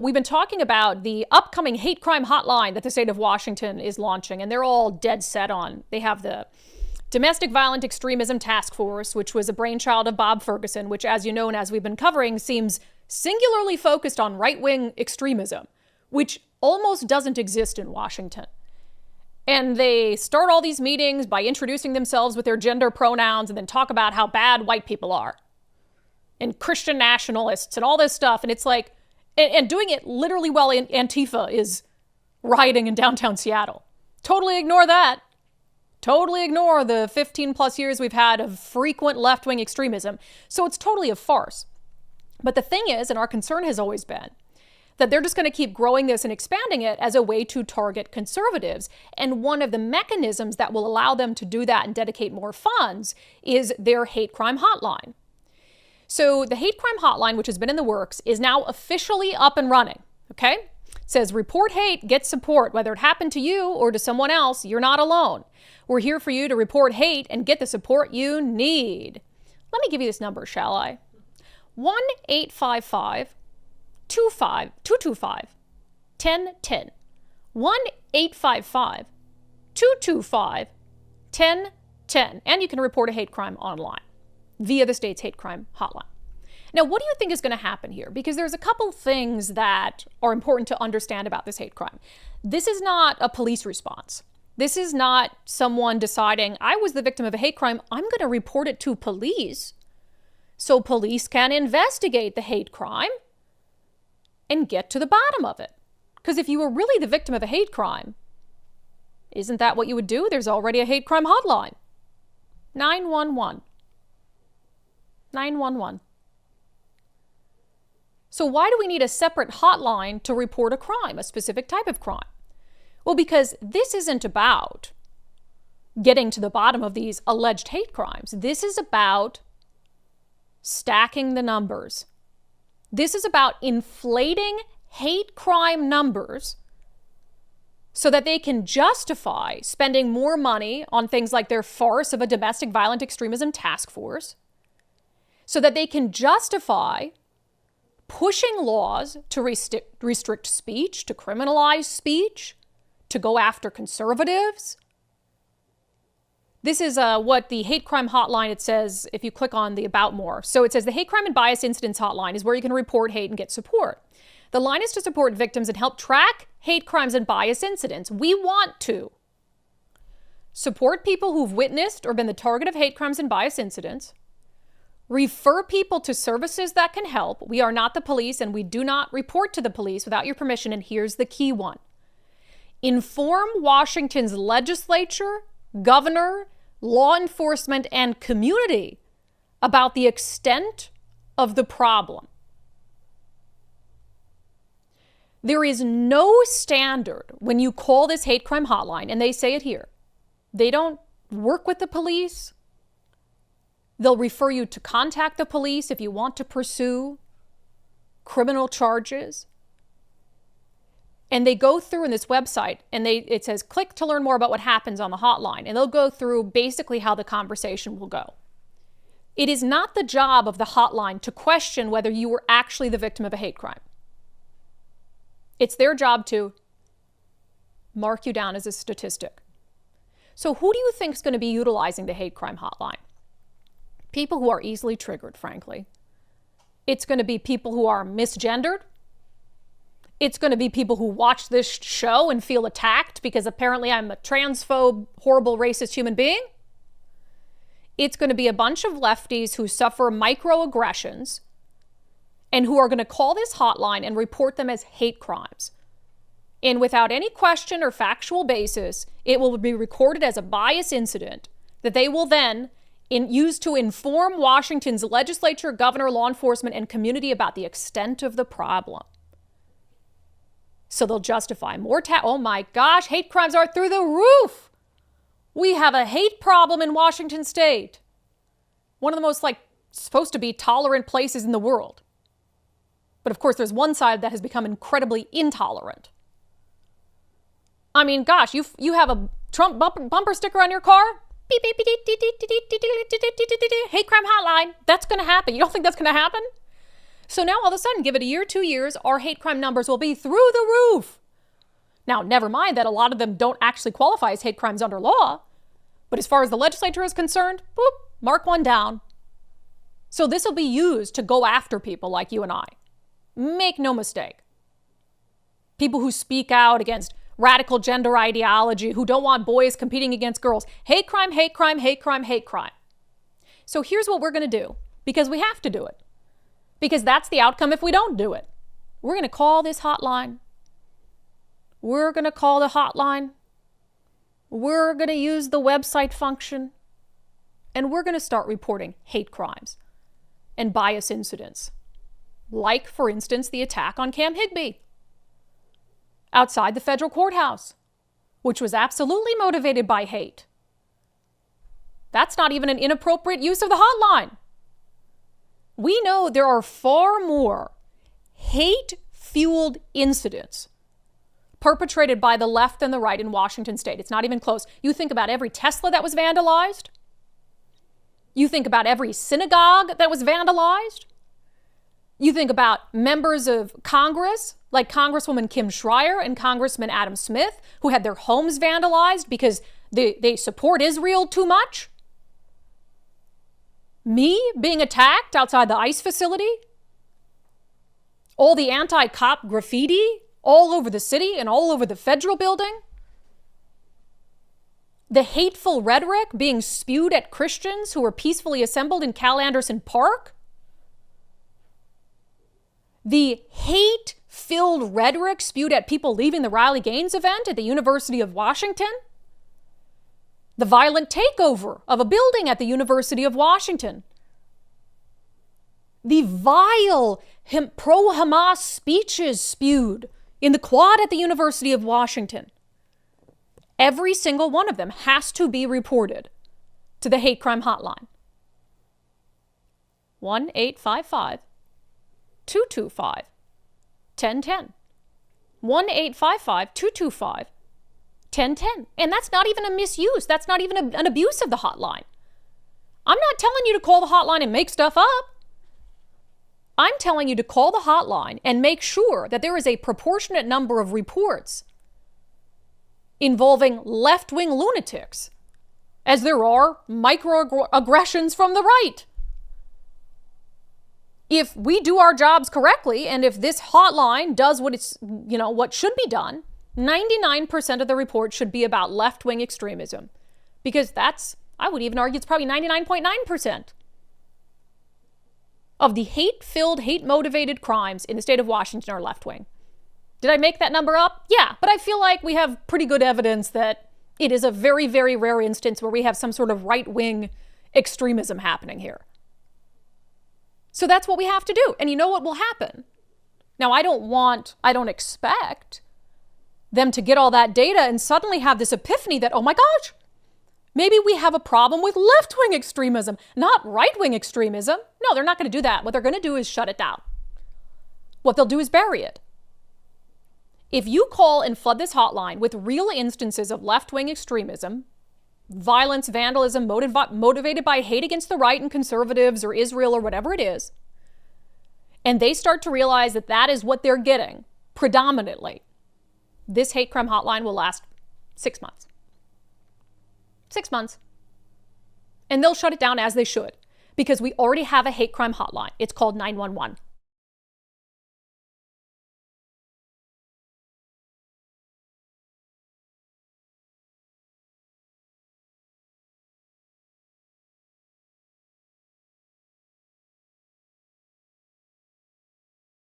We've been talking about the upcoming hate crime hotline that the state of Washington is launching, and they're all dead set on. They have the Domestic Violent Extremism Task Force, which was a brainchild of Bob Ferguson, which, as you know and as we've been covering, seems singularly focused on right-wing extremism, which almost doesn't exist in Washington. And they start all these meetings by introducing themselves with their gender pronouns and then talk about how bad white people are and Christian nationalists and all this stuff. And it's like, and doing it literally while Antifa is rioting in downtown Seattle. Totally ignore that. Totally ignore the 15 plus years we've had of frequent left-wing extremism. So it's totally a farce. But the thing is, and our concern has always been, that they're just going to keep growing this and expanding it as a way to target conservatives. And one of the mechanisms that will allow them to do that and dedicate more funds is their hate crime hotline. So the hate crime hotline, which has been in the works, is now officially up and running, okay? It says, report hate, get support. Whether it happened to you or to someone else, you're not alone. We're here for you to report hate and get the support you need. Let me give you this number, shall I? 1-855-225-1010. 1-855-225-1010. And you can report a hate crime online via the state's hate crime hotline. Now, what do you think is going to happen here? Because there's a couple things that are important to understand about this hate crime. This is not a police response. This is not someone deciding, I was the victim of a hate crime, I'm going to report it to police so police can investigate the hate crime and get to the bottom of it. Because if you were really the victim of a hate crime, isn't that what you would do? There's already a hate crime hotline. 911. 911. So why do we need a separate hotline to report a crime, a specific type of crime? Well, because this isn't about getting to the bottom of these alleged hate crimes. This is about stacking the numbers. This is about inflating hate crime numbers so that they can justify spending more money on things like their farce of a domestic violent extremism task force, so that they can justify pushing laws to restrict speech, to criminalize speech, to go after conservatives. This is what the hate crime hotline, it says, if you click on the About More. So it says the hate crime and bias incidents hotline is where you can report hate and get support. The line is to support victims and help track hate crimes and bias incidents. We want to support people who've witnessed or been the target of hate crimes and bias incidents, refer people to services that can help. We are not the police, and we do not report to the police without your permission. And here's the key one. Inform Washington's legislature, governor, law enforcement, and community about the extent of the problem. There is no standard when you call this hate crime hotline, and they say it here. They don't work with the police. They'll refer you to contact the police if you want to pursue criminal charges. And they go through in this website, and it says, click to learn more about what happens on the hotline. And they'll go through basically how the conversation will go. It is not the job of the hotline to question whether you were actually the victim of a hate crime. It's their job to mark you down as a statistic. So who do you think is going to be utilizing the hate crime hotline? People who are easily triggered, frankly. It's going to be people who are misgendered. It's going to be people who watch this show and feel attacked because apparently I'm a transphobe, horrible, racist human being. It's going to be a bunch of lefties who suffer microaggressions and who are going to call this hotline and report them as hate crimes. And without any question or factual basis, it will be recorded as a bias incident that they will then use to inform Washington's legislature, governor, law enforcement, and community about the extent of the problem. So they'll justify more oh my gosh, hate crimes are through the roof. We have a hate problem in Washington state. One of the most supposed to be tolerant places in the world. But of course, there's one side that has become incredibly intolerant. I mean, gosh, you have a Trump bumper sticker on your car? Beep, beep, beep, hate crime hotline. That's going to happen. You don't think that's going to happen? So now all of a sudden, give it a year, 2 years, our hate crime numbers will be through the roof. Now, never mind that a lot of them don't actually qualify as hate crimes under law. But as far as the legislature is concerned, boop, mark one down. So this will be used to go after people like you and I. Make no mistake. People who speak out against radical gender ideology, who don't want boys competing against girls. Hate crime, hate crime, hate crime, hate crime. So here's what we're going to do, because we have to do it. Because that's the outcome if we don't do it. We're going to call this hotline. We're going to call the hotline. We're going to use the website function. And we're going to start reporting hate crimes and bias incidents. Like, for instance, the attack on Cam Higbee outside the federal courthouse, which was absolutely motivated by hate. That's not even an inappropriate use of the hotline. We know there are far more hate-fueled incidents perpetrated by the left and the right in Washington state. It's not even close. You think about every Tesla that was vandalized. You think about every synagogue that was vandalized. You think about members of Congress, like Congresswoman Kim Schreier and Congressman Adam Smith, who had their homes vandalized because they support Israel too much. Me being attacked outside the ICE facility. All the anti-cop graffiti all over the city and all over the federal building. The hateful rhetoric being spewed at Christians who were peacefully assembled in Cal Anderson Park. The hate-filled rhetoric spewed at people leaving the Riley Gaines event at the University of Washington. The violent takeover of a building at the University of Washington. The vile pro-Hamas speeches spewed in the quad at the University of Washington. Every single one of them has to be reported to the hate crime hotline. 1-855-225-1010. 1-855-225-1010. And that's not even a misuse. That's not even an abuse of the hotline. I'm not telling you to call the hotline and make stuff up. I'm telling you to call the hotline and make sure that there is a proportionate number of reports involving left-wing lunatics, as there are microaggressions from the right. If we do our jobs correctly, and if this hotline does what should be done, 99% of the report should be about left-wing extremism. Because I would even argue it's probably 99.9% of the hate-filled, hate-motivated crimes in the state of Washington are left-wing. Did I make that number up? Yeah, but I feel like we have pretty good evidence that it is a very, very rare instance where we have some sort of right-wing extremism happening here. So that's what we have to do. And you know what will happen? Now, I don't expect them to get all that data and suddenly have this epiphany that, oh my gosh, maybe we have a problem with left-wing extremism, not right-wing extremism. No, they're not going to do that. What they're going to do is shut it down. What they'll do is bury it. If you call and flood this hotline with real instances of left-wing extremism, violence, vandalism, motivated by hate against the right and conservatives or Israel or whatever it is, and they start to realize that that is what they're getting predominantly, this hate crime hotline will last 6 months. 6 months. And they'll shut it down as they should, because we already have a hate crime hotline. It's called 911.